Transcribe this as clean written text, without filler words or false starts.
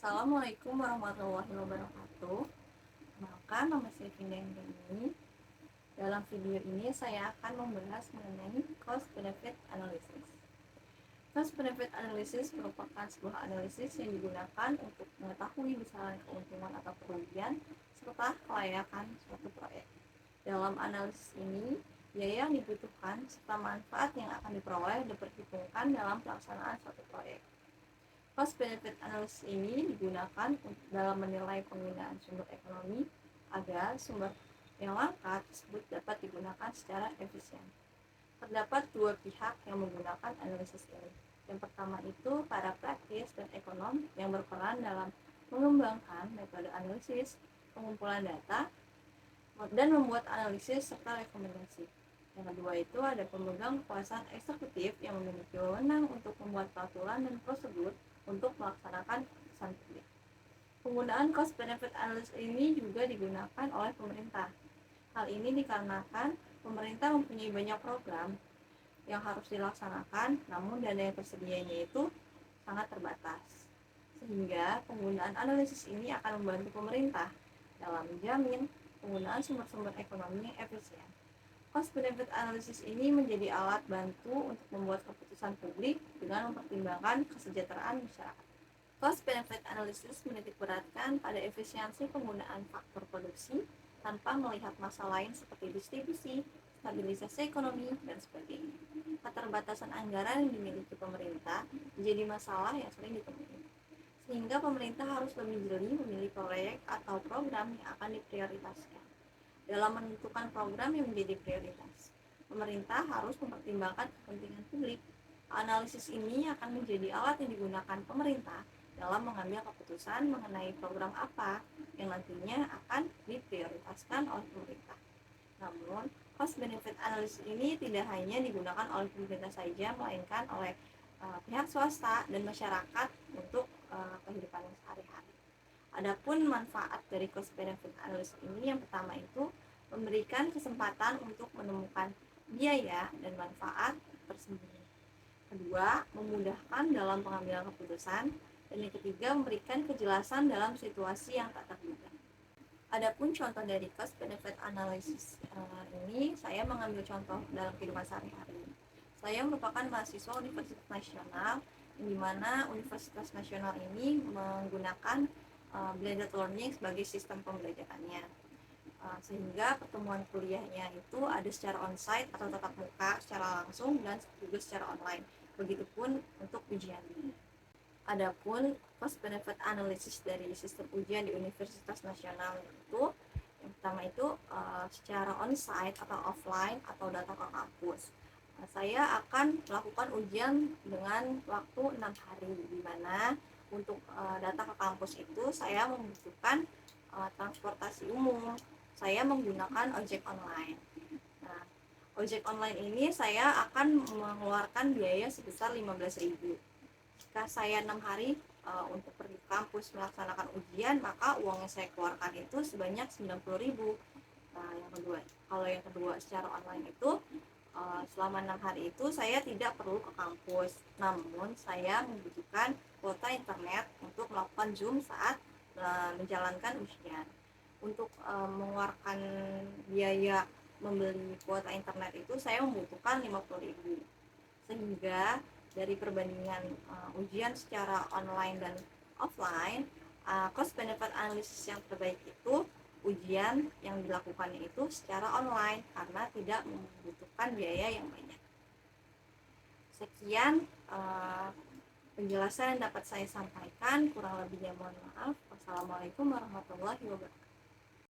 Assalamualaikum warahmatullahi wabarakatuh. Kenalkan, nama saya Vinda Indrani. Dalam video ini saya akan membahas mengenai cost benefit analysis. Cost benefit analysis merupakan sebuah analisis yang digunakan untuk mengetahui besaran keuntungan atau kerugian serta kelayakan suatu proyek. Dalam analisis ini, biaya yang dibutuhkan serta manfaat yang akan diperoleh diperhitungkan dalam pelaksanaan suatu proyek. Cost benefit analysis ini digunakan dalam menilai penggunaan sumber ekonomi agar sumber yang langka tersebut dapat digunakan secara efisien. Terdapat dua pihak yang menggunakan analisis ini. Yang pertama itu para praktis dan ekonom yang berperan dalam mengembangkan metode analisis, pengumpulan data, dan membuat analisis serta rekomendasi. Yang kedua itu ada pemegang kekuasaan eksekutif yang memiliki wewenang untuk membuat peraturan dan prosedur untuk melaksanakan keputusan publik. Penggunaan cost benefit analysis ini juga digunakan oleh pemerintah. Hal ini dikarenakan pemerintah mempunyai banyak program yang harus dilaksanakan, namun dana yang tersedianya itu sangat terbatas. Sehingga penggunaan analisis ini akan membantu pemerintah dalam menjamin penggunaan sumber-sumber ekonomi yang efisien. Cost benefit analysis ini menjadi alat bantu untuk membuat keputusan publik dengan mempertimbangkan kesejahteraan masyarakat. Cost benefit analysis menitikberatkan pada efisiensi penggunaan faktor produksi tanpa melihat masalah lain seperti distribusi, stabilisasi ekonomi, dan sebagainya. Keterbatasan anggaran yang dimiliki pemerintah menjadi masalah yang sering ditemui, sehingga pemerintah harus lebih jeli memilih proyek atau program yang akan diprioritaskan. Dalam menentukan program yang menjadi prioritas, pemerintah harus mempertimbangkan kepentingan publik. Analisis ini akan menjadi alat yang digunakan pemerintah dalam mengambil keputusan mengenai program apa yang nantinya akan diprioritaskan oleh pemerintah. Namun, cost benefit analysis ini tidak hanya digunakan oleh pemerintah saja, melainkan oleh pihak swasta dan masyarakat untuk kehidupan sehari-hari. Adapun manfaat dari cost benefit analysis ini, yang pertama itu memberikan kesempatan untuk menemukan biaya dan manfaat tersembunyi. Kedua, memudahkan dalam pengambilan keputusan. Dan yang ketiga, memberikan kejelasan dalam situasi yang tak terduga. Adapun contoh dari cost benefit analysis ini, saya mengambil contoh dalam kehidupan sehari-hari. Saya merupakan mahasiswa Universitas Nasional, di mana Universitas Nasional ini menggunakan blended learning sebagai sistem pembelajarannya, sehingga pertemuan kuliahnya itu ada secara onsite atau tatap muka secara langsung dan juga secara online. Begitupun untuk ujiannya. Adapun cost benefit analysis dari sistem ujian di Universitas Nasional itu, yang pertama itu secara onsite atau offline atau datang ke kampus. Saya akan melakukan ujian dengan waktu 6 hari, di mana untuk datang ke kampus itu saya membutuhkan transportasi umum. Saya menggunakan ojek online. Nah, ojek online ini saya akan mengeluarkan biaya sebesar 15.000. Jika saya 6 hari untuk pergi ke kampus melaksanakan ujian, maka uang yang saya keluarkan itu sebanyak 90.000. Nah, kalau yang kedua secara online itu selama 6 hari itu saya tidak perlu ke kampus, namun saya membutuhkan kuota internet untuk melakukan Zoom saat menjalankan ujian. Untuk mengeluarkan biaya membeli kuota internet itu saya membutuhkan 50.000. Sehingga dari perbandingan ujian secara online dan offline, cost benefit analysis yang terbaik itu ujian yang dilakukannya itu secara online karena tidak membutuhkan biaya yang banyak. Sekian penjelasan yang dapat saya sampaikan, kurang lebihnya mohon maaf. Wassalamualaikum warahmatullahi wabarakatuh.